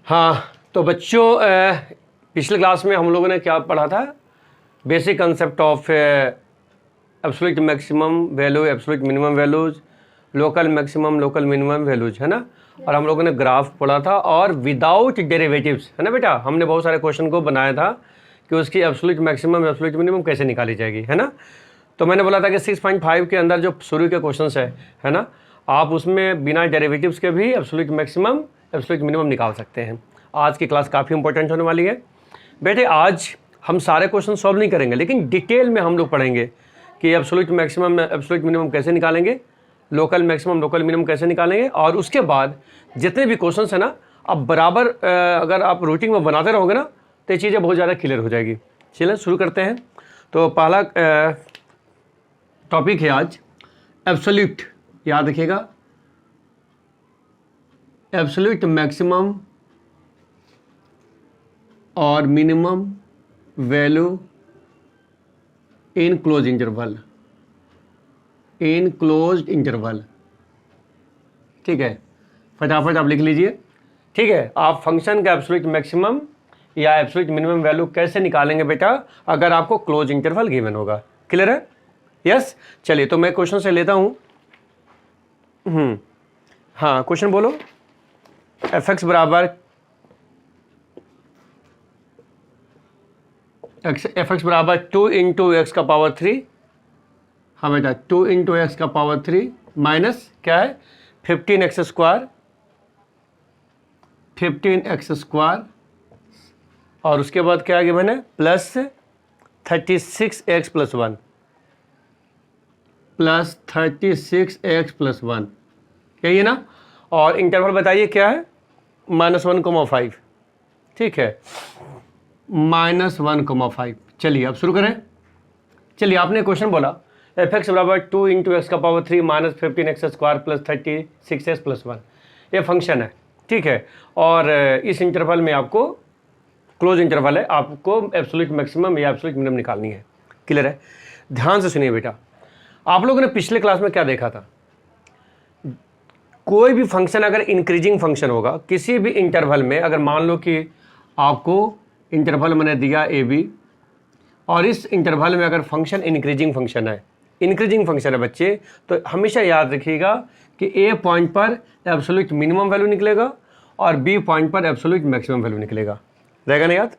हाँ तो बच्चों पिछले क्लास में हम लोगों ने क्या पढ़ा था? Basic concept of absolute maximum value, absolute minimum values, local maximum, local minimum values, है ना। और हम लोगों ने ग्राफ पढ़ा था और विदाउट डेरिवेटिव्स, है ना बेटा। हमने बहुत सारे क्वेश्चन को बनाया था कि उसकी एब्सोल्यूट मैक्सिमम, एब्सोल्यूट मिनिमम कैसे निकाली जाएगी, है ना। तो मैंने बोला था कि 6.5 के अंदर जो शुरू के क्वेश्चन है ना, आप उसमें बिना डेरिवेटिव्स के भी एब्सोल्यूट मैक्सिमम, एब्सोल्यूट मिनिमम निकाल सकते हैं। आज की क्लास काफ़ी इंपॉर्टेंट होने वाली है बेटे। आज हम सारे क्वेश्चन सॉल्व नहीं करेंगे, लेकिन डिटेल में हम लोग पढ़ेंगे कि एब्सोल्यूट मैक्सिमम, एब्सोल्यूट मिनिमम कैसे निकालेंगे, लोकल मैक्सिमम, लोकल मिनिमम कैसे निकालेंगे। और उसके बाद जितने भी क्वेश्चन है ना, अब बराबर अगर आप रूटीन में बनाते रहोगे ना, तो ये चीज़ें बहुत ज़्यादा क्लियर हो जाएगी। चलिए शुरू करते हैं। तो पहला टॉपिक है आज एब्सोल्यूट, याद रखिएगा, एब्सोल्यूट मैक्सिमम और minimum value in close interval, in closed interval. ठीक है, फटाफट आप लिख लीजिए। ठीक है, आप फंक्शन का एब्सोल्यूट मैक्सिमम या एब्सोल्यूट मिनिमम वैल्यू कैसे निकालेंगे बेटा, अगर आपको क्लोज इंटरवल गिवन होगा। क्लियर है? यस। चलिए तो मैं क्वेश्चन से लेता हूं। हाँ, क्वेश्चन बोलो। एफ एक्स बराबर एफ एक्स बराबर 2 इंटू एक्स का पावर 3। हाँ बेटा, 2 इंटू एक्स का पावर 3 माइनस क्या है 15x स्क्वायर, 15x स्क्वायर, और उसके बाद क्या आगे मैंने plus 36x plus 1, plus 36x plus 1, यही है ना। और इंटरवल बताइए क्या है, -1,5। ठीक है, -1,5। चलिए अब शुरू करें। चलिए, आपने क्वेश्चन बोला एफ एक्स बराबर 2 इंटू एक्स का power 3 minus 15x square plus 36x plus 1, ये फंक्शन है। ठीक है, और इस इंटरवल में आपको, क्लोज इंटरवल है, आपको एब्सोल्यूट मैक्सिमम या एब्सोल्यूट मिनिमम निकालनी है। क्लियर है? ध्यान से सुनिए बेटा। आप लोगों ने पिछले क्लास में क्या देखा था? कोई भी फंक्शन अगर इंक्रीजिंग फंक्शन होगा किसी भी इंटरवल में, अगर मान लो कि आपको इंटरवल मैंने दिया ए बी, और इस इंटरवल में अगर फंक्शन इंक्रीजिंग फंक्शन है, इंक्रीजिंग फंक्शन है बच्चे, तो हमेशा याद रखिएगा कि ए पॉइंट पर एब्सोल्यूट मिनिमम वैल्यू निकलेगा और बी पॉइंट पर एब्सोल्यूट मैक्सिमम वैल्यू निकलेगा। रहेगा ना याद?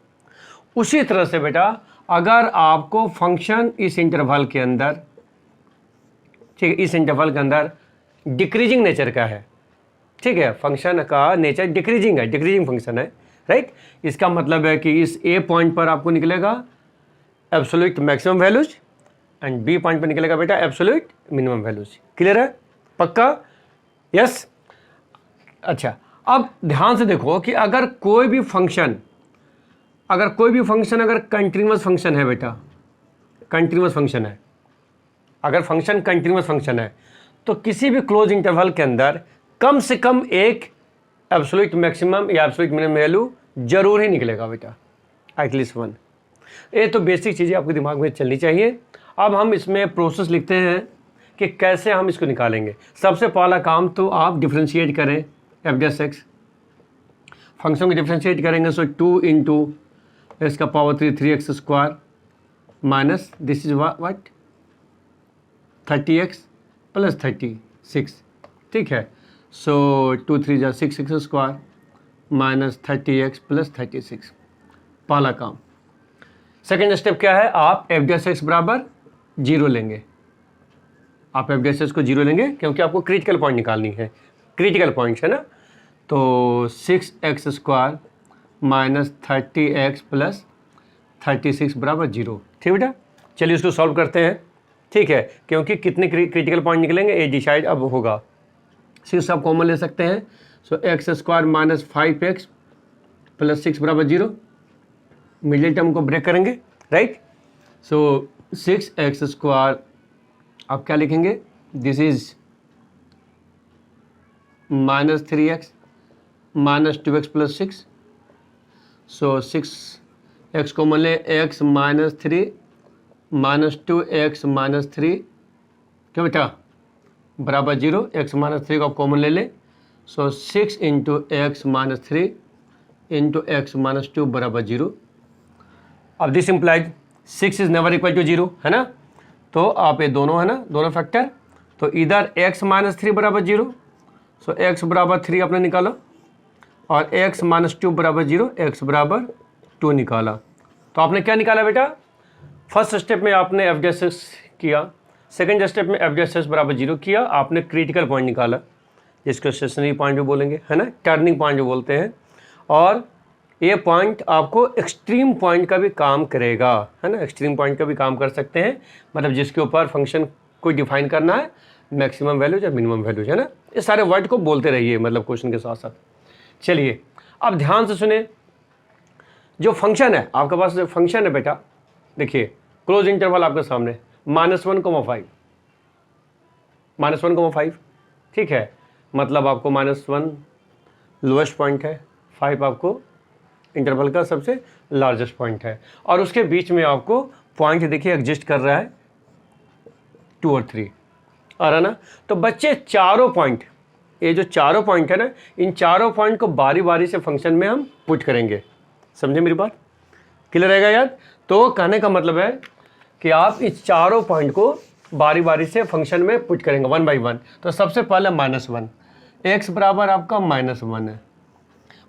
उसी तरह से बेटा, अगर आपको फंक्शन इस इंटरवल के अंदर, ठीक है, इस इंटरवल के अंदर डिक्रीजिंग नेचर का है, ठीक है, फंक्शन का नेचर डिक्रीजिंग है, डिक्रीजिंग फंक्शन है, राइट। इसका मतलब है कि इस ए पॉइंट पर आपको निकलेगा absolute maximum values and B point पर निकलेगा बेटा एब्सोल्यूट मिनिमम वैल्यूज। क्लियर है? पक्का? यस। अच्छा, अब ध्यान से देखो कि अगर कोई भी फंक्शन अगर कंटिन्यूअस फंक्शन है बेटा, कंटिन्यूअस फंक्शन है, अगर फंक्शन कंटिन्यूअस फंक्शन है, तो किसी भी क्लोज इंटरवल के अंदर कम से कम एक एब्सोल्यूट मैक्सिमम या एब्सोल्यूट मिनिमम वैल्यू जरूर ही निकलेगा बेटा, एटलीस्ट 1। ये तो बेसिक चीज़ें आपके दिमाग में चलनी चाहिए। अब हम इसमें प्रोसेस लिखते हैं कि कैसे हम इसको निकालेंगे। सबसे पहला काम तो आप डिफ्रेंशिएट करें एफ डैश एक्स, फंक्शन को डिफ्रेंशिएट करेंगे। सो 2 इंटू एक्स का power 3, 3x square minus this is what 30x plus 36। ठीक है, सो 2 3 जा 6x square minus 30x plus 36, पहला काम। सेकेंड स्टेप क्या है, आप एफ डैश एक्स बराबर 0 लेंगे। आप एफ डैश एक्स को 0 लेंगे क्योंकि आपको क्रिटिकल पॉइंट निकालनी है, क्रिटिकल पॉइंट्स है ना। तो 6x square minus 30x plus 36 बराबर 0। ठीक बेटा, चलिए इसको सॉल्व करते हैं। ठीक है, क्योंकि कितने क्रिटिकल पॉइंट निकलेंगे ये डिसाइड अब होगा। 6 आप कॉमन ले सकते हैं। So X square minus 5x plus 6 बराबर 0, मिडिल टर्म को ब्रेक करेंगे, राइट। सो 6x स्क्वायर आप क्या लिखेंगे, this is minus 3x minus 2x plus 6। So 6x common ले, x minus 3 minus 2x minus 3, क्या बेटा, बराबर 0। x माइनस 3 को आप कॉमन ले लें। So 6 into x minus 3 into x minus 2 बराबर 0। अब this implies 6 is never equal to 0, है ना। तो आप ये दोनों है ना, दोनों फैक्टर, तो इधर x माइनस 3 बराबर 0, सो x बराबर 3 आपने निकाला, और x माइनस 2 बराबर 0, x बराबर 2 निकाला। तो आपने क्या निकाला बेटा, फर्स्ट स्टेप में आपने एफ डी एस एस किया, सेकेंड स्टेप में एफ डी एस एस बराबर 0 किया, आपने क्रिटिकल पॉइंट निकाला, जिसको स्टेशनरी पॉइंट भी बोलेंगे, है ना, टर्निंग पॉइंट जो बोलते हैं। और ये पॉइंट आपको एक्सट्रीम पॉइंट का भी काम करेगा, है ना, एक्सट्रीम पॉइंट का भी काम कर सकते हैं, मतलब जिसके ऊपर फंक्शन को डिफाइन करना है, मैक्सिमम वैल्यूज या मिनिमम वैल्यूज, है ना। ये सारे वर्ड को बोलते रहिए, मतलब क्वेश्चन के साथ साथ। चलिए अब ध्यान से सुने, जो फंक्शन है आपके पास, जो फंक्शन है बेटा, देखिए क्लोज इंटरवल आपके सामने -1,5, -1,5, ठीक है, मतलब आपको -1 लोएस्ट पॉइंट है, 5 आपको इंटरवल का सबसे लार्जेस्ट पॉइंट है, और उसके बीच में आपको पॉइंट देखिए एग्जिस्ट कर रहा है 2 और 3, आ रहा ना। तो बच्चे चारों पॉइंट, ये जो चारों पॉइंट है ना, इन चारों पॉइंट को बारी बारी से फंक्शन में हम पुट करेंगे, समझे मेरी बात, क्लियर रहेगा यार। तो कहने का मतलब है कि आप इस चारों पॉइंट को बारी बारी से फंक्शन में पुट करेंगे 1 बाई 1। तो सबसे पहले -1, x बराबर आपका -1 है,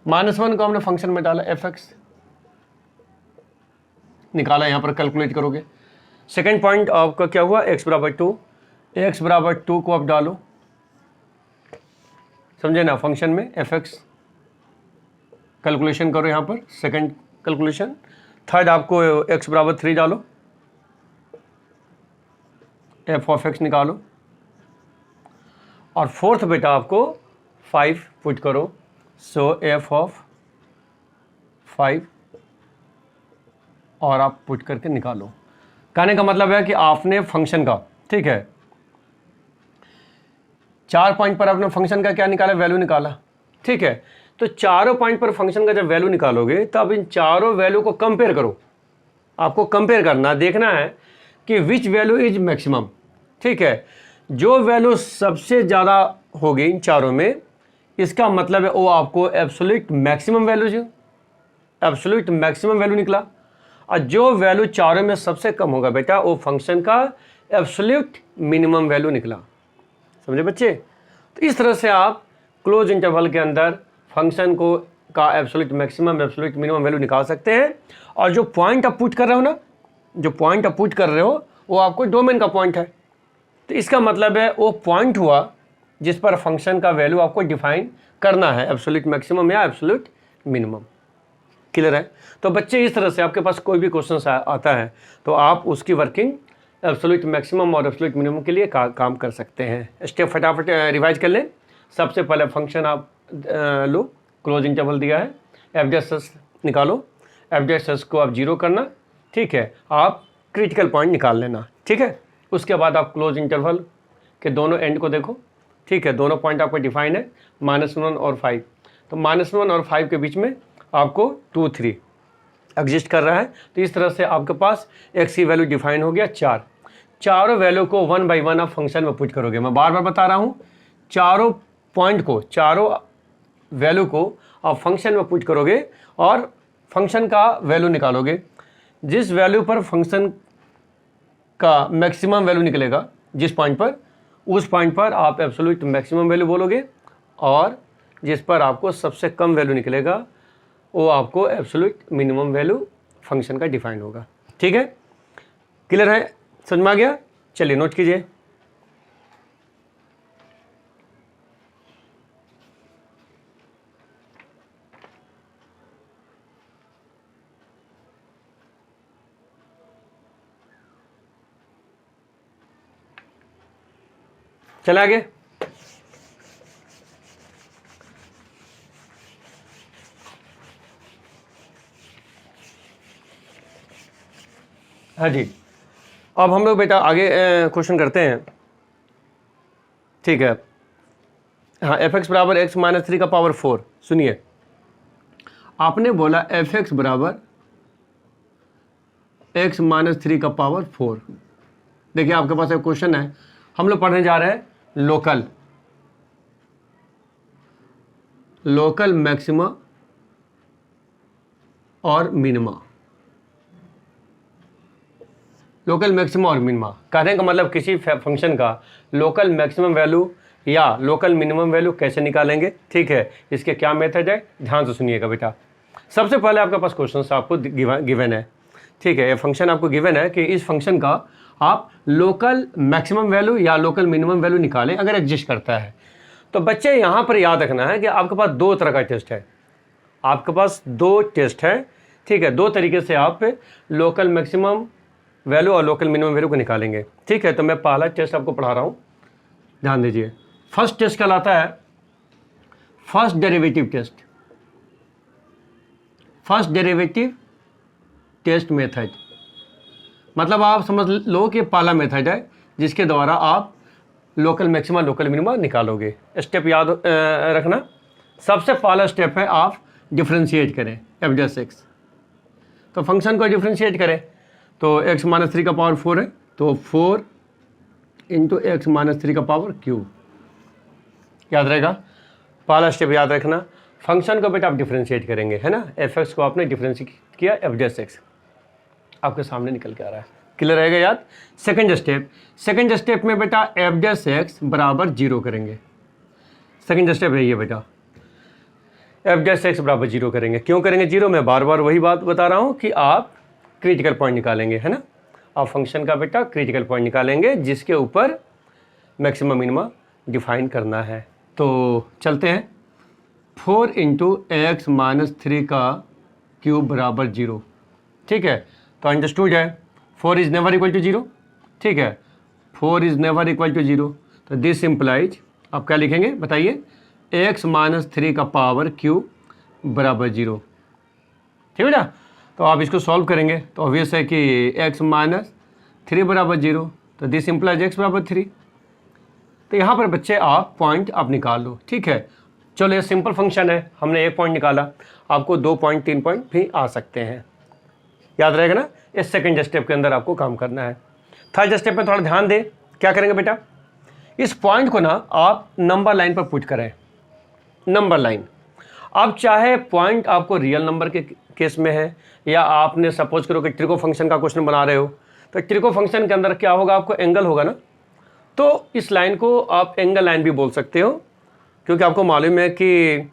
-1 को हमने फंक्शन में डाला, एफ एक्स निकाला, यहाँ पर कैलकुलेट करोगे। सेकेंड पॉइंट आपका क्या हुआ, x बराबर 2, x बराबर 2 को आप डालो, समझे ना, फंक्शन में एफ एक्स कैलकुलेशन करो यहाँ पर, सेकेंड कैलकुलेशन। थर्ड आपको x बराबर 3 डालो, एफ ऑफ एक्स निकालो, और फोर्थ बेटा आपको 5 पुट करो, सो एफ ऑफ 5, और आप पुट करके निकालो। कहने का मतलब है कि आपने फंक्शन का, ठीक है, 4 पॉइंट पर आपने फंक्शन का क्या निकाला, वैल्यू निकाला, ठीक है। तो चारों पॉइंट पर फंक्शन का जब वैल्यू निकालोगे तब इन चारों वैल्यू को कंपेयर करो, आपको कंपेयर करना, देखना है कि विच वैल्यू इज मैक्सिमम, ठीक है। जो वैल्यू सबसे ज़्यादा होगी इन चारों में, इसका मतलब है वो आपको absolute maximum value, absolute maximum value निकला। और जो वैल्यू चारों में सबसे कम होगा बेटा, वो फंक्शन का एब्सोल्यूट मिनिमम वैल्यू निकला, समझे बच्चे। तो इस तरह से आप क्लोज इंटरवल के अंदर फंक्शन को का absolute maximum, absolute minimum value निकाल सकते हैं। और जो पॉइंट आप पुट कर रहे हो ना, जो पॉइंट आप पुट कर रहे हो वो आपको डोमेन का पॉइंट है। तो इसका मतलब है वो पॉइंट हुआ जिस पर फंक्शन का वैल्यू आपको डिफाइन करना है, एब्सोल्यूट मैक्सिमम या एब्सोल्यूट मिनिमम, क्लियर है। तो बच्चे इस तरह से आपके पास कोई भी क्वेश्चन आता है तो आप उसकी वर्किंग एब्सोल्यूट मैक्सिमम और एब्सोल्यूट मिनिमम के लिए काम कर सकते हैं। स्टेप फटाफट रिवाइज कर लें। सबसे पहले फंक्शन आप लो, क्लोज इंटरवल दिया है, एफ डी एस एस निकालो, एफ डी एस एस को आप 0 करना, ठीक है, आप क्रिटिकल पॉइंट निकाल लेना, ठीक है। उसके बाद आप क्लोज इंटरवल के दोनों एंड को देखो, ठीक है, दोनों पॉइंट आपको डिफाइन है -1 और 5। तो -1 और 5 के बीच में आपको 2, 3 एग्जिस्ट कर रहा है। तो इस तरह से आपके पास x की वैल्यू डिफाइन हो गया 4। चारों वैल्यू को 1 बाई 1 आप फंक्शन में पुट करोगे। मैं बार बार बता रहा हूँ, चारों पॉइंट को, चारों वैल्यू को आप फंक्शन में पुट करोगे और फंक्शन का वैल्यू निकालोगे। जिस वैल्यू पर फंक्शन का मैक्सिमम वैल्यू निकलेगा, जिस पॉइंट पर, उस पॉइंट पर आप एब्सोल्यूट मैक्सिमम वैल्यू बोलोगे, और जिस पर आपको सबसे कम वैल्यू निकलेगा वो आपको एब्सोल्यूट मिनिमम वैल्यू फंक्शन का डिफाइन होगा, ठीक है, क्लियर है, समझ में आ गया। चलिए नोट कीजिए। चला आगे। हाँ जी, अब हम लोग बेटा आगे क्वेश्चन करते हैं, ठीक है। हाँ, एफ एक्स बराबर एक्स माइनस 3 का पावर 4। सुनिए, आपने बोला एफ एक्स बराबर एक्स माइनस 3 का पावर 4। देखिए आपके पास एक क्वेश्चन है, हम लोग पढ़ने जा रहे हैं लोकल मैक्सिमा और मिनिमा, लोकल मैक्सिमा और मिनिमा। कहने का मतलब किसी फंक्शन का लोकल मैक्सिमम वैल्यू या लोकल मिनिमम वैल्यू कैसे निकालेंगे, ठीक है, इसके क्या मेथड है, ध्यान से सुनिएगा बेटा। सबसे पहले आपके पास क्वेश्चन आपको गिवन है, ठीक है, ये फंक्शन आपको गिवन है कि इस फंक्शन का आप लोकल मैक्सिमम वैल्यू या लोकल मिनिमम वैल्यू निकालें अगर एग्जिस्ट करता है। तो बच्चे यहाँ पर याद रखना है कि आपके पास दो तरह का टेस्ट है, आपके पास दो टेस्ट है, ठीक है, दो तरीके से आप लोकल मैक्सिमम वैल्यू और लोकल मिनिमम वैल्यू को निकालेंगे, ठीक है। तो मैं पहला टेस्ट आपको पढ़ा रहा हूँ, ध्यान दीजिए। फर्स्ट टेस्ट कहलाता है first derivative test, first derivative test method. मतलब आप समझ लो कि पहला मेथड है जिसके द्वारा आप लोकल मैक्सिमा लोकल मिनिमा निकालोगे। स्टेप याद रखना, सबसे पहला स्टेप है आप डिफ्रेंशिएट करें एफ डैश एक्स। तो फंक्शन को डिफ्रेंशिएट करें तो x माइनस 3 का पावर 4 है, तो 4 इंटू एक्स माइनस 3 का पावर क्यूब, याद रहेगा। पहला स्टेप याद रखना, फंक्शन को बेटा आप डिफ्रेंशिएट करेंगे, है ना, एफ एक्स को आपने डिफ्रेंशिएट किया एफ डैश एक्स, आपके सामने निकल के आ रहा है, क्लियर रहेगा याद। सेकंड स्टेप में बेटा एफ डैश एक्स बराबर 0 करेंगे। सेकंड स्टेप है ये बेटा, एफ डैश एक्स बराबर 0 करेंगे। क्यों करेंगे 0? मैं बार बार वही बात बता रहा हूँ कि आप क्रिटिकल पॉइंट निकालेंगे, है ना, आप फंक्शन का बेटा क्रिटिकल पॉइंट निकालेंगे जिसके ऊपर मैक्सिमम मिनिमा डिफाइन करना है। तो चलते हैं, 4 इंटू एक्स माइनस 3 का क्यूब बराबर 0, ठीक है। तो अंडरस्टूड है 4 इज़ नेवर इक्वल टू 0, ठीक है, 4 इज़ नेवर इक्वल टू 0। तो दिस इम्प्लाइज आप क्या लिखेंगे बताइए, एक्स माइनस 3 का पावर क्यूब बराबर 0, ठीक है ना। तो आप इसको सॉल्व करेंगे तो ऑब्वियस है कि x माइनस 3 बराबर 0, तो दिस इम्प्लाइज x बराबर 3। तो यहाँ पर बच्चे आप पॉइंट आप निकाल लो, ठीक है। चलो ये सिंपल फंक्शन है, हमने एक पॉइंट निकाला, आपको 2 पॉइंट 3 पॉइंट भी आ सकते हैं, याद रहेगा ना। इस सेकंड स्टेप के अंदर आपको काम करना है। थर्ड स्टेप में थोड़ा ध्यान दें, क्या करेंगे बेटा, इस पॉइंट को ना आप नंबर लाइन पर पुट करें, नंबर लाइन। अब चाहे पॉइंट आपको रियल नंबर के केस में है या आपने सपोज करो कि ट्रिको फंक्शन का क्वेश्चन बना रहे हो, तो ट्रिको फंक्शन के अंदर क्या होगा, आपको एंगल होगा ना, तो इस लाइन को आप एंगल लाइन भी बोल सकते हो, क्योंकि आपको मालूम है कि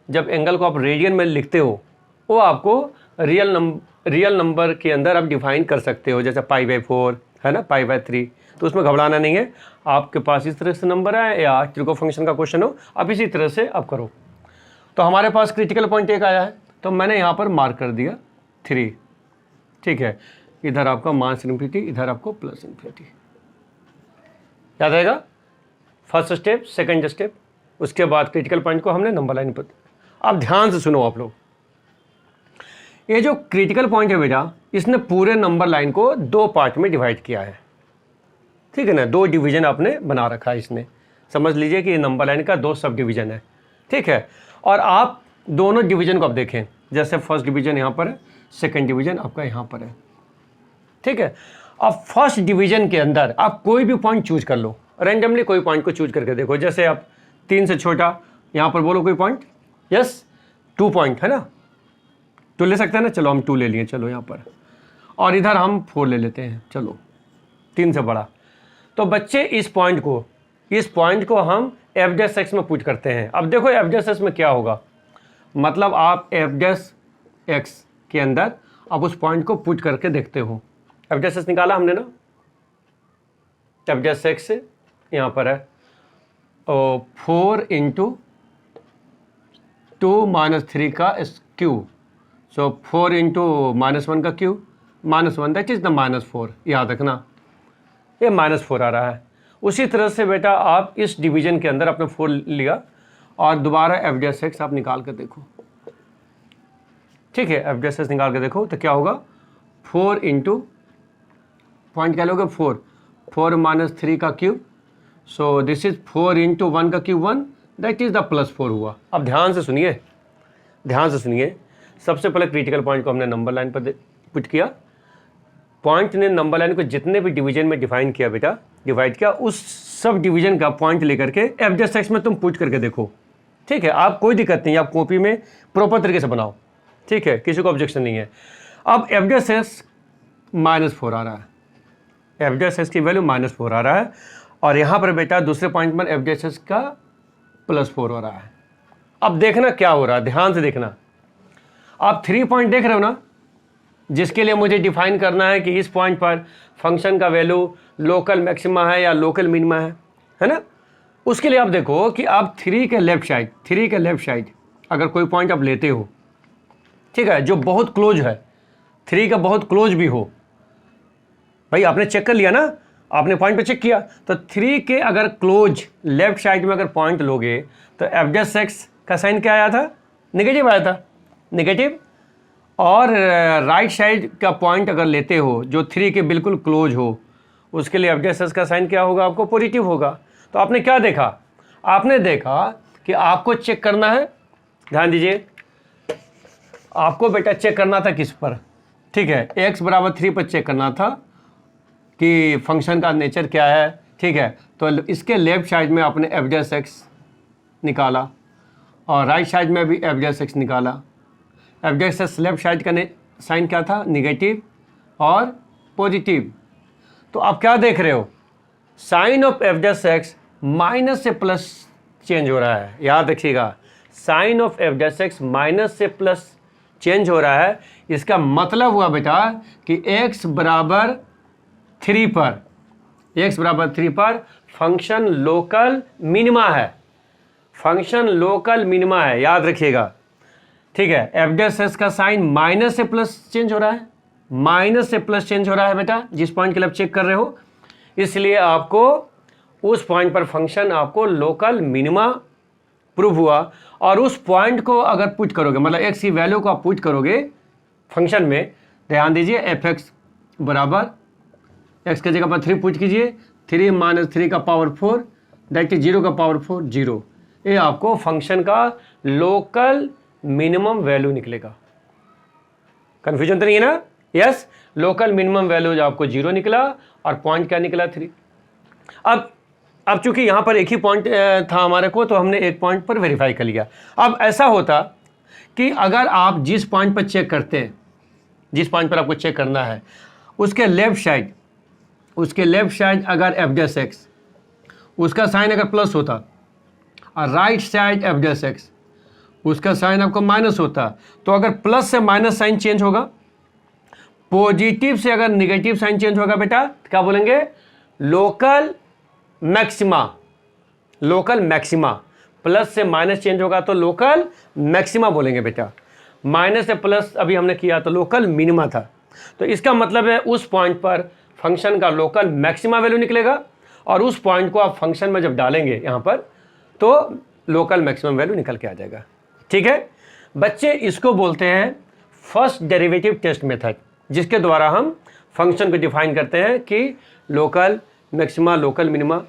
जब एंगल को आप रेडियन में लिखते हो वो आपको रियल नंबर के अंदर आप डिफाइन कर सकते हो, जैसे π/4 है ना, π/3। तो उसमें घबराना नहीं है, आपके पास इस तरह से नंबर है या ट्रिको फंक्शन का क्वेश्चन हो, आप इसी तरह से आप करो। तो हमारे पास क्रिटिकल पॉइंट एक आया है, तो मैंने यहाँ पर मार्क कर दिया 3, ठीक है, इधर आपका माइनस इन्फिनिटी, इधर आपको प्लस इन्फिनिटी, याद रहेगा। फर्स्ट स्टेप, सेकंड स्टेप, उसके बाद क्रिटिकल पॉइंट को हमने नंबर लाइन पर। अब ध्यान से सुनो आप लोग, ये जो क्रिटिकल पॉइंट है बेटा, इसने पूरे नंबर लाइन को 2 पार्ट में डिवाइड किया है, ठीक है ना, 2 डिवीजन आपने बना रखा है इसने। समझ लीजिए कि ये नंबर लाइन का 2 सब डिवीजन है, ठीक है। और आप दोनों डिवीजन को आप देखें, जैसे फर्स्ट डिवीजन यहाँ पर है, सेकंड डिवीजन आपका यहाँ पर है, ठीक है। अब फर्स्ट डिवीजन के अंदर आप कोई भी पॉइंट चूज कर लो, रैंडमली कोई पॉइंट को चूज करके देखो, जैसे आप 3 से छोटा यहाँ पर बोलो कोई पॉइंट, यस 2 पॉइंट है ना, 2 ले सकते हैं ना, चलो हम 2 ले लिए, चलो यहाँ पर, और इधर हम 4 ले लेते हैं, चलो 3 से बड़ा। तो बच्चे इस पॉइंट को हम एफ डैश एक्स में पुट करते हैं। अब देखो एफ डैश एक्स में क्या होगा, मतलब आप एफ डैश एक्स के अंदर आप उस पॉइंट को पुट करके देखते हो। एफ डैश एक्स निकाला हमने ना, एफ डैश एक्स यहाँ पर है 4 इंटू 2 माइनस 3 का क्यूब, सो 4 इंटू -1 का क्यूब, -1 दैट इज द -4, याद रखना ये -4 आ रहा है। उसी तरह से बेटा आप इस डिवीजन के अंदर आपने 4 लिया और दोबारा एफ डैश एक्स आप निकाल कर देखो, ठीक है, एफ डैश एक्स निकाल कर देखो तो क्या होगा, 4 इंटू पॉइंट क्या लोगे 4 माइनस 3 का cube, so this is 4 into 1 का क्यूब 1, दैट इज द +4 हुआ। अब ध्यान से सुनिए, सबसे पहले क्रिटिकल पॉइंट को हमने नंबर लाइन पर पुट किया, पॉइंट ने नंबर लाइन को जितने भी डिवीजन में डिफाइन किया बेटा, डिवाइड किया, उस सब डिवीजन का पॉइंट लेकर के एफ डैश एक्स में तुम पुट करके देखो, ठीक है। आप कोई दिक्कत नहीं, आप कॉपी में प्रॉपर तरीके से बनाओ, ठीक है, किसी को ऑब्जेक्शन नहीं है। अब एफ -4 आ रहा है, एफ की वैल्यू -4 आ रहा है, और यहाँ पर बेटा दूसरे पॉइंट पर एफ का +4 हो रहा है। अब देखना क्या हो रहा है, ध्यान से देखना। आप 3 पॉइंट देख रहे हो ना, जिसके लिए मुझे डिफाइन करना है कि इस पॉइंट पर फंक्शन का वैल्यू लोकल मैक्सिमा है या लोकल मिनिमा है ना। उसके लिए आप देखो कि आप 3 के लेफ्ट साइड अगर कोई पॉइंट आप लेते हो, ठीक है, जो बहुत क्लोज है, 3 का बहुत क्लोज भी हो, भाई आपने चेक कर लिया ना, आपने पॉइंट पे चेक किया, तो 3 के अगर क्लोज लेफ्ट साइड में अगर पॉइंट लोगे तो एफ का साइन क्या आया था, नेगेटिव आया था, नेगेटिव। और राइट साइड का पॉइंट अगर लेते हो जो 3 के बिल्कुल क्लोज हो, उसके लिए एफ का साइन क्या होगा, आपको पॉजिटिव होगा। तो आपने क्या देखा, आपने देखा कि आपको चेक करना है, ध्यान दीजिए, आपको बेटा चेक करना था किस पर, ठीक है, x = 3 पर चेक करना था कि फंक्शन का नेचर क्या है, ठीक है। तो इसके लेफ्ट साइड में आपने एफ निकाला और राइट साइड में भी एफ निकाला। एफ लेफ्ट साइड का साइन क्या था, निगेटिव और पॉजिटिव। तो आप क्या देख रहे हो, साइन ऑफ एफ माइनस से प्लस चेंज हो रहा है, याद रखिएगा, साइन ऑफ एफ माइनस से प्लस चेंज हो रहा है। इसका मतलब हुआ बेटा कि x = 3 पर फंक्शन लोकल मिनिमा है, फंक्शन लोकल मिनिमा है, याद रखिएगा, ठीक है। एफ का साइन माइनस से प्लस चेंज हो रहा है, माइनस से प्लस चेंज हो रहा है बेटा, जिस पॉइंट के लिए आप चेक कर रहे हो, इसलिए आपको उस पॉइंट पर फंक्शन आपको लोकल मिनिमा प्रूव हुआ। और उस पॉइंट को अगर पुट करोगे, मतलब x की वैल्यू को आप पुट करोगे फंक्शन में, ध्यान दीजिए, fx बराबर x के जगह पर 3 पुट कीजिए, 3 - 3 का पावर 4 दैट इज 0 का पावर 4 0, ये आपको फंक्शन का लोकल मिनिमम वैल्यू निकलेगा। कंफ्यूजन तो नहीं है ना, यस, लोकल मिनिमम वैल्यू आपको 0 निकला और पॉइंट क्या निकला, 3। अब चूंकि यहाँ पर एक ही पॉइंट था हमारे को, तो हमने एक पॉइंट पर वेरीफाई कर लिया। अब ऐसा होता कि अगर आप जिस पॉइंट पर चेक करते हैं, जिस पॉइंट पर आपको चेक करना है, उसके लेफ्ट साइड अगर एफ उसका साइन अगर प्लस होता और राइट साइड एफ उसका साइन आपको माइनस होता, तो अगर प्लस से माइनस साइन चेंज होगा, पॉजिटिव से अगर निगेटिव साइन चेंज होगा बेटा, क्या बोलेंगे, लोकल मैक्सिमा। प्लस से माइनस चेंज होगा तो लोकल मैक्सिमा बोलेंगे बेटा। माइनस से प्लस अभी हमने किया तो लोकल मिनिमा था। तो इसका मतलब है उस पॉइंट पर फंक्शन का लोकल मैक्सिमा वैल्यू निकलेगा, और उस पॉइंट को आप फंक्शन में जब डालेंगे यहाँ पर, तो लोकल मैक्सिमम वैल्यू निकल के आ जाएगा, ठीक है बच्चे। इसको बोलते हैं फर्स्ट डेरिवेटिव टेस्ट मेथड, जिसके द्वारा हम फंक्शन को डिफाइन करते हैं कि local maxima local minima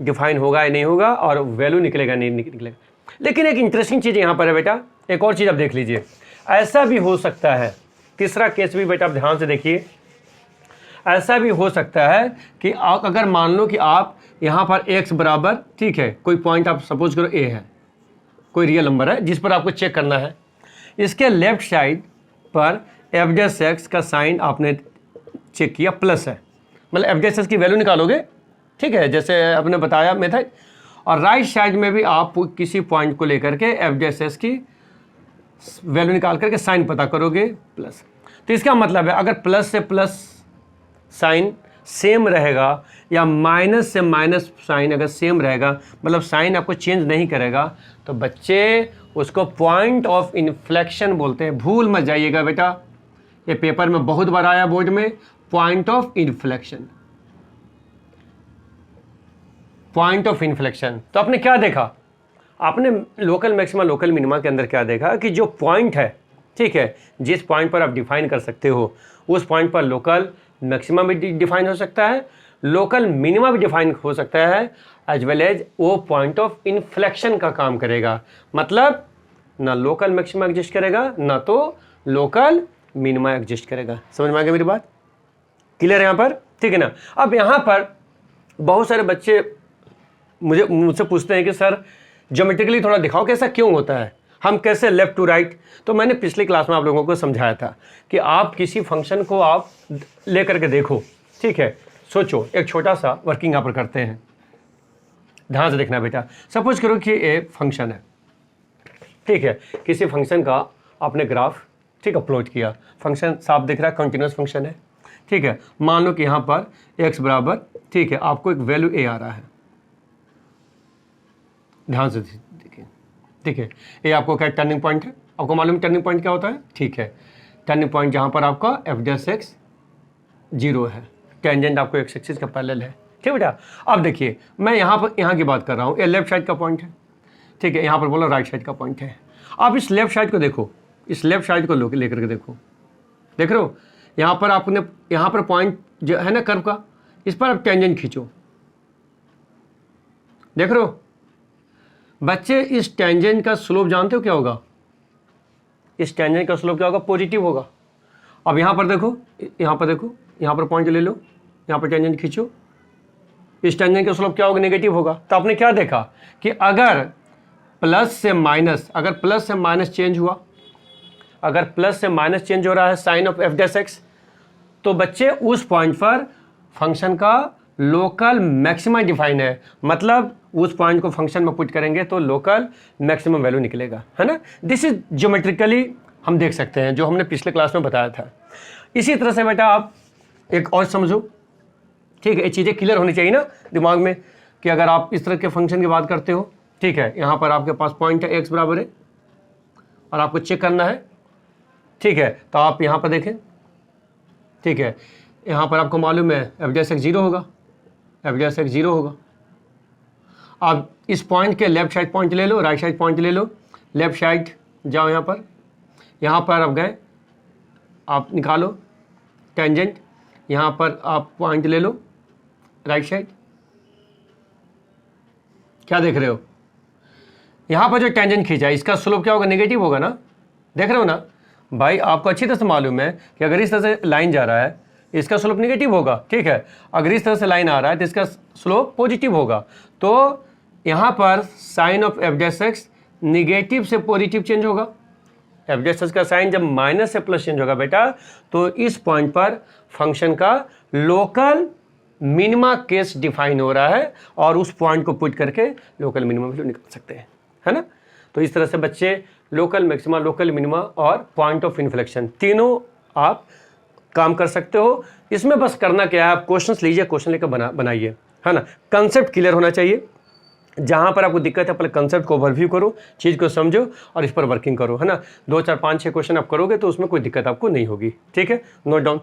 define होगा या नहीं होगा, और वैल्यू निकलेगा नहीं निकलेगा। लेकिन एक इंटरेस्टिंग चीज़ यहाँ पर है बेटा, एक और चीज़ आप देख लीजिए, ऐसा भी हो सकता है, तीसरा केस भी बेटा आप ध्यान से देखिए, ऐसा भी हो सकता है कि अगर मान लो कि आप यहाँ पर x बराबर, ठीक है, कोई पॉइंट आप सपोज करो a है, कोई रियल नंबर है जिस पर आपको चेक करना है, इसके लेफ्ट साइड पर f का साइन आपने चेक किया प्लस है, मतलब f की वैल्यू निकालोगे, ठीक है, जैसे आपने बताया मेथड। और राइट साइड में भी आप किसी पॉइंट को लेकर के f की वैल्यू निकाल करके साइन पता करोगे प्लस। तो इसका मतलब है अगर प्लस से प्लस साइन सेम रहेगा या माइनस से माइनस साइन अगर सेम रहेगा, मतलब साइन आपको चेंज नहीं करेगा, तो बच्चे उसको पॉइंट ऑफ इन्फ्लेक्शन बोलते हैं। भूल मत जाइएगा बेटा, ये पेपर में बहुत बार आया बोर्ड में, point of inflection, point of inflection. तो आपने क्या देखा, आपने लोकल मैक्सिमा लोकल मिनिमा के अंदर क्या देखा कि जो पॉइंट है, ठीक है, जिस पॉइंट पर आप डिफाइन कर सकते हो, उस पॉइंट पर लोकल मैक्सिमा भी डिफाइन हो सकता है, लोकल मिनिमा भी डिफाइन हो सकता है, एज वेल एज वो पॉइंट ऑफ इन्फ्लेक्शन का काम करेगा। मतलब ना लोकल मैक्सिमा एग्जिस्ट करेगा, ना तो लोकल मिनिमा एग्जिस्ट करेगा। समझ में आ गया मेरी बात, क्लियर है यहाँ पर, ठीक है ना। अब यहाँ पर बहुत सारे बच्चे मुझसे पूछते हैं कि सर ज्योमेट्रिकली थोड़ा दिखाओ कि ऐसा क्यों होता है। हम कैसे लेफ्ट टू राइट, तो मैंने पिछली क्लास में आप लोगों को समझाया था कि आप किसी फंक्शन को आप लेकर के देखो, ठीक है, सोचो। एक छोटा सा वर्किंग यहाँ पर करते हैं, ध्यान से देखना बेटा। सपोज करो कि ये फंक्शन है, ठीक है, किसी फंक्शन का आपने ग्राफ, ठीक है, प्लॉट किया। फंक्शन साफ दिख रहा है, कंटिन्यूस फंक्शन है, ठीक है। मान लो कि यहाँ पर x बराबर, ठीक है, आपको एक वैल्यू a आ रहा है, ध्यान से देखिए, ठीक है। ये आपको क्या टर्निंग पॉइंट है, आपको मालूम है टर्निंग पॉइंट क्या होता है, ठीक है। टर्निंग पॉइंट जहाँ पर आपका f डैश x 0 है, टेंजेंट आपको x एक्सिस का पैरेलल है, ठीक बेटा। अब देखिए मैं यहाँ की बात कर रहा हूँ, ये लेफ्ट साइड का पॉइंट है, ठीक है, यहाँ पर बोला राइट साइड का पॉइंट है। आप इस लेफ्ट साइड को देखो, इस लेफ्ट साइड को लेकर के देखो, देख रहे हो, यहाँ पर आपने, यहाँ पर पॉइंट जो है ना कर्व का, इस पर आप टेंजेंट खींचो, देख रहे हो बच्चे। इस टेंजेंट का स्लोप जानते हो क्या होगा, इस टेंजेंट का स्लोप क्या होगा, पॉजिटिव होगा। अब यहाँ पर देखो, यहाँ पर देखो, यहाँ पर पॉइंट ले लो, यहाँ पर टेंजेंट खींचो, इस टेंजेंट का स्लोप क्या होगा, नेगेटिव होगा। तो आपने क्या देखा कि अगर प्लस से माइनस, अगर प्लस से माइनस चेंज हुआ, अगर प्लस से माइनस चेंज हो रहा है sign of f dash x, तो बच्चे उस पॉइंट पर फंक्शन का लोकल मैक्सिमम डिफाइन है, मतलब उस पॉइंट को फंक्शन में पुट करेंगे तो लोकल मैक्सिमम वैल्यू निकलेगा, है ना। दिस इज ज्योमेट्रिकली हम देख सकते हैं, जो हमने पिछले क्लास में बताया था। इसी तरह से बेटा आप एक और समझो, ठीक है, ये चीज़ें क्लियर होनी चाहिए ना दिमाग में, कि अगर आप इस तरह के फंक्शन की बात करते हो, ठीक है, यहाँ पर आपके पास पॉइंट है x बराबर है और आपको चेक करना है, ठीक है, तो आप यहाँ पर देखें, ठीक है, यहाँ पर आपको मालूम है एफ डैश एक्स 0 होगा, एफ डैश एक्स 0 होगा। आप इस पॉइंट के लेफ्ट साइड पॉइंट ले लो, राइट साइड पॉइंट ले लो, लेफ्ट साइड जाओ, यहाँ पर आप गए, आप निकालो टेंजेंट, यहाँ पर आप पॉइंट ले लो राइट साइड, क्या देख रहे हो, यहाँ पर जो टेंजेंट खींचा इसका स्लोप क्या होगा, नेगेटिव होगा ना, देख रहे हो ना भाई। आपको अच्छी तरह से मालूम है कि अगर इस तरह से लाइन जा रहा है इसका स्लोप नेगेटिव होगा, ठीक है। अगर इस तरह से लाइन आ रहा है तो इसका स्लोप पॉजिटिव होगा। तो यहाँ पर sign of f dash x negative से पॉजिटिव चेंज होगा, एफ डैश एक्स का साइन जब माइनस से प्लस चेंज होगा बेटा, तो इस पॉइंट पर फंक्शन का लोकल मिनिमा केस डिफाइन हो रहा है और उस पॉइंट को पुट करके लोकल मिनिमा वैल्यू निकाल सकते हैं, है ना। तो इस तरह से बच्चे लोकल मैक्सिमा, लोकल मिनिमा और पॉइंट ऑफ इन्फ्लेक्शन तीनों आप काम कर सकते हो। इसमें बस करना क्या है, आप क्वेश्चंस लीजिए, क्वेश्चन लेकर बनाइए, है ना। कंसेप्ट क्लियर होना चाहिए, जहाँ पर आपको दिक्कत है पहले कंसेप्ट को ओवरव्यू करो, चीज़ को समझो और इस पर वर्किंग करो, है ना। 2 4 5 6 क्वेश्चन आप करोगे तो उसमें कोई दिक्कत आपको नहीं होगी, ठीक है। Note down.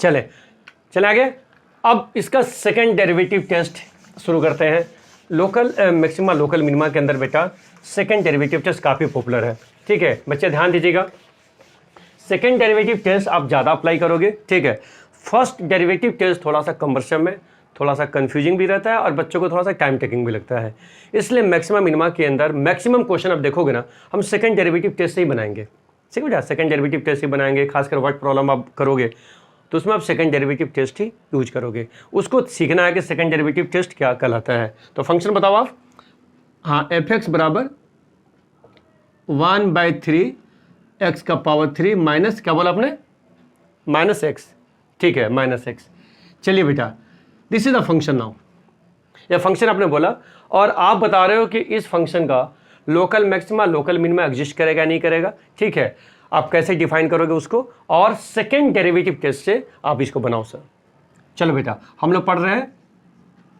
चले आगे। अब इसका सेकेंड डेरिवेटिव टेस्ट शुरू करते हैं। लोकल मैक्सिमा, लोकल मिनिमा के अंदर बेटा सेकेंड डेरिवेटिव टेस्ट काफ़ी पॉपुलर है, ठीक है। बच्चे ध्यान दीजिएगा, सेकेंड डेरिवेटिव टेस्ट आप ज़्यादा अप्लाई करोगे, ठीक है। फर्स्ट डेरिवेटिव टेस्ट थोड़ा सा कमर्शियल है, थोड़ा सा कंफ्यूजिंग भी रहता है और बच्चों को थोड़ा सा टाइम टेकिंग भी लगता है। इसलिए मैक्सिमा मिनिमा के अंदर मैक्सिमम क्वेश्चन आप देखोगे ना, हम सेकेंड डेरिवेटिव टेस्ट से ही बनाएंगे, ठीक है बेटा। सेकेंड डेरिवेटिव टेस्ट ही बनाएंगे, खासकर वर्ड प्रॉब्लम आप करोगे तो उसमें आप सेकंड डेरिवेटिव टेस्ट ही यूज करोगे। उसको सीखना है कि सेकंड डेरिवेटिव टेस्ट क्या कहलाता है। तो फंक्शन बताओ आप, हाँ, एफ एक्स बराबर 1/3 एक्स का पावर 3 माइनस, क्या बोला आपने, माइनस एक्स, ठीक है, माइनस एक्स। चलिए बेटा, this is the function now, यह फंक्शन आपने बोला और आप बता रहे हो कि इस फंक्शन का local maxima, local minima exist करेगा नहीं करेगा, ठीक है। आप कैसे डिफाइन करोगे उसको, और सेकेंड डेरिवेटिव टेस्ट से आप इसको बनाओ सर। चलो बेटा, हम लोग पढ़ रहे हैं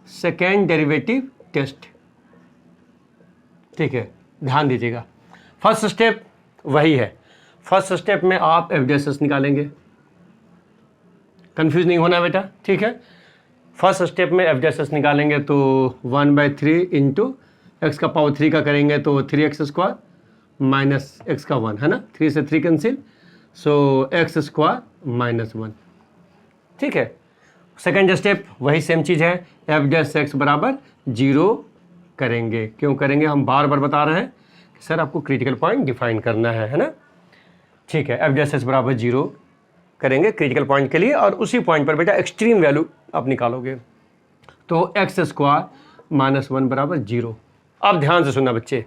सेकेंड डेरिवेटिव टेस्ट, ठीक है, ध्यान दीजिएगा। फर्स्ट स्टेप वही है, फर्स्ट स्टेप में आप एफ डैश एक्स निकालेंगे, कंफ्यूज नहीं होना बेटा, ठीक है। फर्स्ट स्टेप में एफ डैश एक्स निकालेंगे तो 1/3 इंटू एक्स का पावर 3 का करेंगे तो 3x² माइनस एक्स का 1, है ना। 3 से 3 कैंसिल, सो x² माइनस 1, ठीक है। सेकेंड स्टेप वही सेम चीज़ है, एफ डैश एक्स बराबर 0 करेंगे। क्यों करेंगे, हम बार बार बता रहे हैं कि सर आपको क्रिटिकल पॉइंट डिफाइन करना है ना। ठीक है, एफ डैश एस बराबर 0 करेंगे क्रिटिकल पॉइंट के लिए, और उसी पॉइंट पर बेटा एक्सट्रीम वैल्यू आप निकालोगे। तो एक्स स्क्वायर माइनस 1 बराबर 0। अब ध्यान से सुनना बच्चे,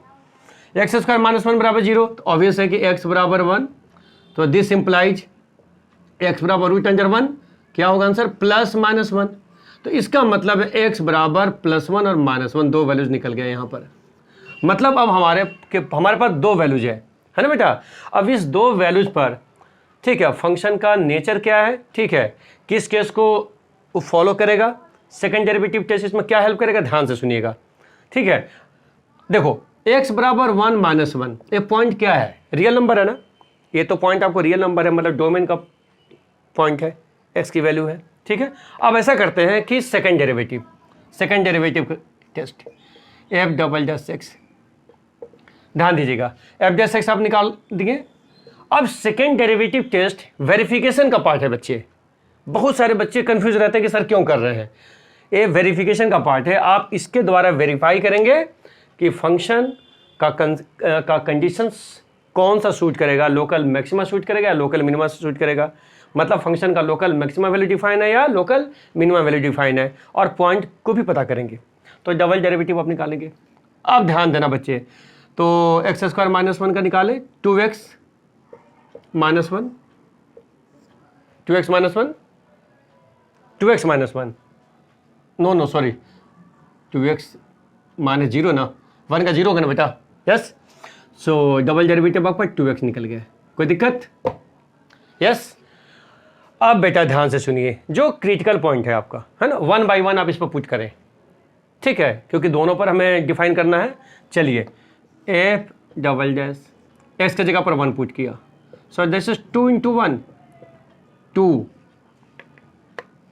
एक्स स्क्वायर माइनस 1 बराबर 0, तो ऑब्वियस है कि एक्स बराबर 1, तो दिस इंप्लाइज एक्स बराबर रूट अंडर 1, क्या होगा आंसर प्लस माइनस 1। तो इसका मतलब है एक्स बराबर +1 और -1 दो वैल्यूज निकल गए यहाँ पर। मतलब अब हमारे पास दो वैल्यूज है ना बेटा। अब इस दो वैल्यूज पर ठीक है फंक्शन का नेचर क्या है, ठीक है किस केस को वो फॉलो करेगा, सेकंड डेरिवेटिव टेस्ट इसमें क्या हेल्प करेगा, ध्यान से सुनिएगा। ठीक है, देखो x बराबर 1 -1, ये पॉइंट क्या है, रियल नंबर है ना, ये तो पॉइंट आपको रियल नंबर है, मतलब डोमेन का पॉइंट है, x की वैल्यू है। ठीक है, अब ऐसा करते हैं कि second derivative test f double dash x, ध्यान दीजिएगा f डैश एक्स आप निकाल दिए। अब सेकंड डेरिवेटिव टेस्ट वेरिफिकेशन का पार्ट है बच्चे, बहुत सारे बच्चे कंफ्यूज रहते हैं कि सर क्यों कर रहे हैं, ये वेरिफिकेशन का पार्ट है। आप इसके द्वारा वेरीफाई करेंगे कि फंक्शन का कंडीशंस कौन सा सूट करेगा, लोकल मैक्सिमा सूट करेगा या लोकल मिनिमा सूट करेगा, मतलब फंक्शन का लोकल मैक्सिमा वैल्यू डिफाइन है या लोकल मिनिमा वैल्यू डिफाइन है, और पॉइंट को भी पता करेंगे। तो डबल डेरिवेटिव आप निकालेंगे। अब ध्यान देना बच्चे, तो एक्स स्क्वायर -1 का निकाले 2x -1, 2x -1 no sorry 2x -0 ना, 1 का 0 होगा ना बेटा, यस। सो डबल डेरिवेटिव आपका 2x निकल गया, कोई दिक्कत, यस। अब बेटा ध्यान से सुनिए, जो क्रिटिकल पॉइंट है आपका है ना, 1 बाई 1 आप इस पर पुट करें, ठीक है, क्योंकि दोनों पर हमें डिफाइन करना है। चलिए एफ डबल डैश एक्स की जगह पर 1 पुट किया, सो दिस इज 2 × 1 2,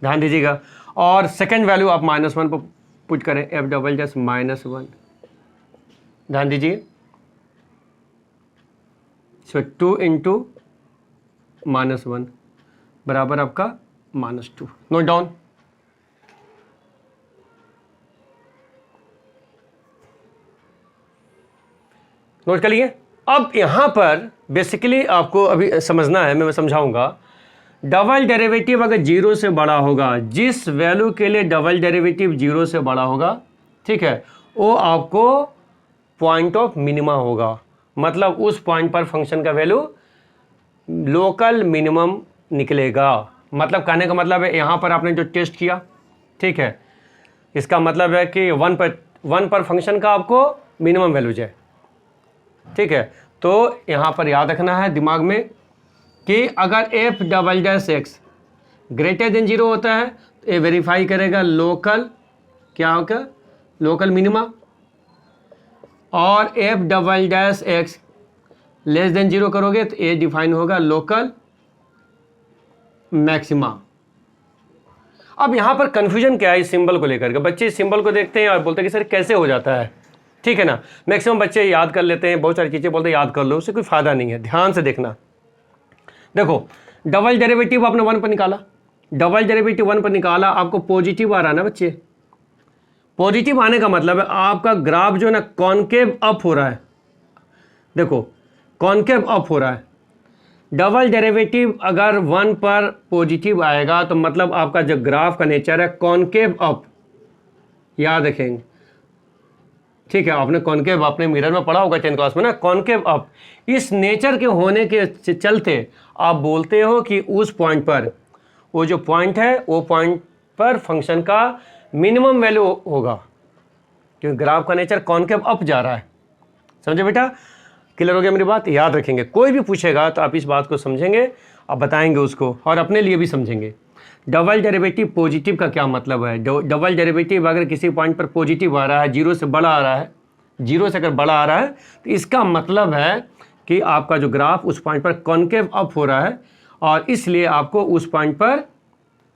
ध्यान दीजिएगा। और सेकेंड वैल्यू आप -1 पर पुट करें, एफ डबल डैश -1, ध्यान दीजिए। सो 2 × -1 बराबर आपका -2, नोट डाउन। नोट कर लिए। अब यहां पर बेसिकली आपको अभी समझना है, मैं समझाऊंगा। डबल डेरिवेटिव अगर 0 से बड़ा होगा, जिस वैल्यू के लिए डबल डेरिवेटिव 0 से बड़ा होगा, ठीक है, वो आपको पॉइंट ऑफ मिनिमा होगा, मतलब उस पॉइंट पर फंक्शन का वैल्यू लोकल मिनिमम निकलेगा। मतलब कहने का मतलब है यहां पर आपने जो टेस्ट किया, ठीक है, इसका मतलब है कि 1 पर फंक्शन का आपको मिनिमम वैल्यूज है, ठीक है। तो यहां पर याद रखना है दिमाग में कि अगर F double dash x greater than 0 होता है तो ये वेरीफाई करेगा लोकल, क्या होगा, लोकल मिनिमा, और F double dash x less than 0 करोगे तो ये डिफाइन होगा लोकल मैक्सिमा। अब यहां पर कंफ्यूजन क्या है इस सिंबल को लेकर के, बच्चे इस सिंबल को देखते हैं और बोलते हैं कि सर कैसे हो जाता है, ठीक है ना। मैक्सिमम बच्चे याद कर लेते हैं, बहुत सारी चीज़ें बोलते हैं याद कर लो, उससे कोई फायदा नहीं है। ध्यान से देखना, देखो डबल डेरिवेटिव आपने 1 पर निकाला, डबल डेरिवेटिव 1 पर निकाला, आपको पॉजिटिव आ रहा है ना बच्चे। पॉजिटिव आने का मतलब है आपका ग्राफ जो है ना कॉनकेव अप हो रहा है, देखो कॉनकेव अप हो रहा है। डबल डेरिवेटिव अगर 1 पर पॉजिटिव आएगा तो मतलब आपका जो ग्राफ का नेचर है कॉनकेव अप, याद रखेंगे, ठीक है। आपने कॉनकेव अपने मिरर में पढ़ा होगा 10th क्लास में ना, कॉनकेव अप। इस नेचर के होने के चलते आप बोलते हो कि उस पॉइंट पर, वो जो पॉइंट है वो पॉइंट पर फंक्शन का मिनिमम वैल्यू होगा, क्योंकि ग्राफ का नेचर कॉनकेव अप जा रहा है। समझे बेटा, क्लियर हो गया मेरी बात, याद रखेंगे। कोई भी पूछेगा तो आप इस बात को समझेंगे, आप बताएंगे उसको, और अपने लिए भी समझेंगे। डबल डेरिवेटिव पॉजिटिव का क्या मतलब है, डबल डेरिवेटिव अगर किसी पॉइंट पर पॉजिटिव आ रहा है, 0 से बड़ा आ रहा है, 0 से अगर बड़ा आ रहा है तो इसका मतलब है कि आपका जो ग्राफ उस पॉइंट पर कॉनकेव अप हो रहा है, और इसलिए आपको उस पॉइंट पर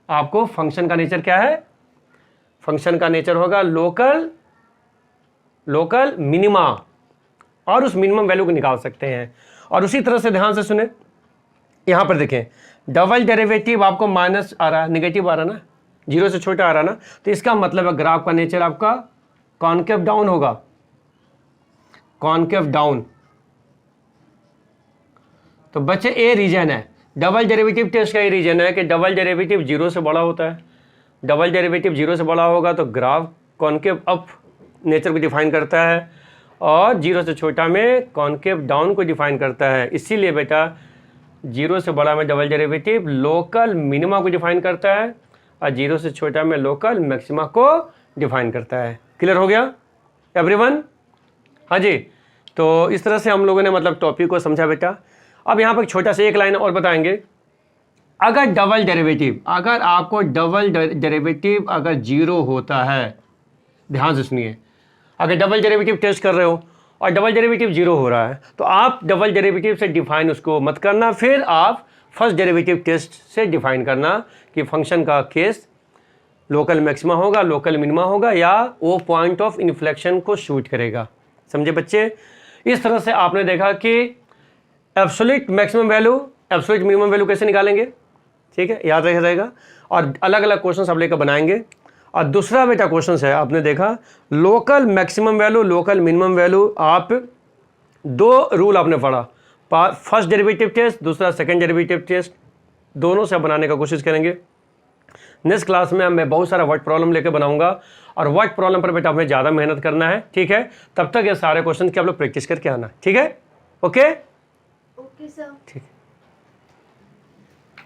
आपको फंक्शन का नेचर क्या है, फंक्शन का नेचर होगा लोकल मिनिमा, और उस मिनिमम वैल्यू को निकाल सकते हैं। और उसी तरह से ध्यान से सुने, यहां पर देखें डबल डेरिवेटिव आपको माइनस आ रहा है, नेगेटिव आ रहा है ना, 0 से छोटा आ रहा है ना, तो इसका मतलब है ग्राफ का नेचर आपका कॉनकेव डाउन होगा, कॉनकेव डाउन। तो बच्चे ए रीजन है, डबल डेरिवेटिव टेस्ट का ये रीजन है कि डबल डेरिवेटिव 0 से बड़ा होता है। डबल डेरिवेटिव 0 से बड़ा होगा तो ग्राफ कॉनकेव अप नेचर को डिफाइन करता है, और 0 से छोटा में कॉनकेव डाउन को डिफाइन करता है। इसीलिए बेटा 0 से बड़ा में डबल डेरिवेटिव लोकल मिनिमा को डिफाइन करता है, और 0 से छोटा में लोकल मैक्सिमा को डिफाइन करता है। क्लियर हो गया एवरीवन? हाँ जी, तो इस तरह से हम लोगों ने मतलब टॉपिक को समझा बेटा। अब यहाँ पर छोटा सा एक लाइन और बताएंगे। अगर डबल डेरिवेटिव, अगर आपको डबल डेरिवेटिव अगर 0 होता है, ध्यान से सुनिए, अगर डबल डेरिवेटिव टेस्ट कर रहे हो और डबल डेरिवेटिव 0 हो रहा है तो आप डबल डेरिवेटिव से डिफाइन उसको मत करना, फिर आप फर्स्ट डेरिवेटिव टेस्ट से डिफाइन करना कि फंक्शन का केस लोकल मैक्सिमा होगा, लोकल मिनिमा होगा, या वो पॉइंट ऑफ इन्फ्लेक्शन को शूट करेगा। समझे बच्चे? इस तरह से आपने देखा कि absolute maximum value, absolute minimum value कैसे निकालेंगे, ठीक है, याद रहेगा। और अलग अलग क्वेश्चन आप लेकर बनाएंगे। और दूसरा बेटा क्वेश्चन है, आपने देखा local maximum value, local minimum value, आप 2 रूल आपने पढ़ा, फर्स्ट डेरिवेटिव टेस्ट, दूसरा सेकंड डेरिवेटिव टेस्ट, दोनों से बनाने का कोशिश करेंगे। नेक्स्ट क्लास में मैं बहुत सारा वर्ड प्रॉब्लम लेकर बनाऊंगा, और वर्ड प्रॉब्लम पर बेटा हमें ज़्यादा मेहनत करना है, ठीक है। तब तक ये सारे क्वेश्चन की आप लोग प्रैक्टिस करके आना, ठीक है, ओके ओके सर। ठीक है।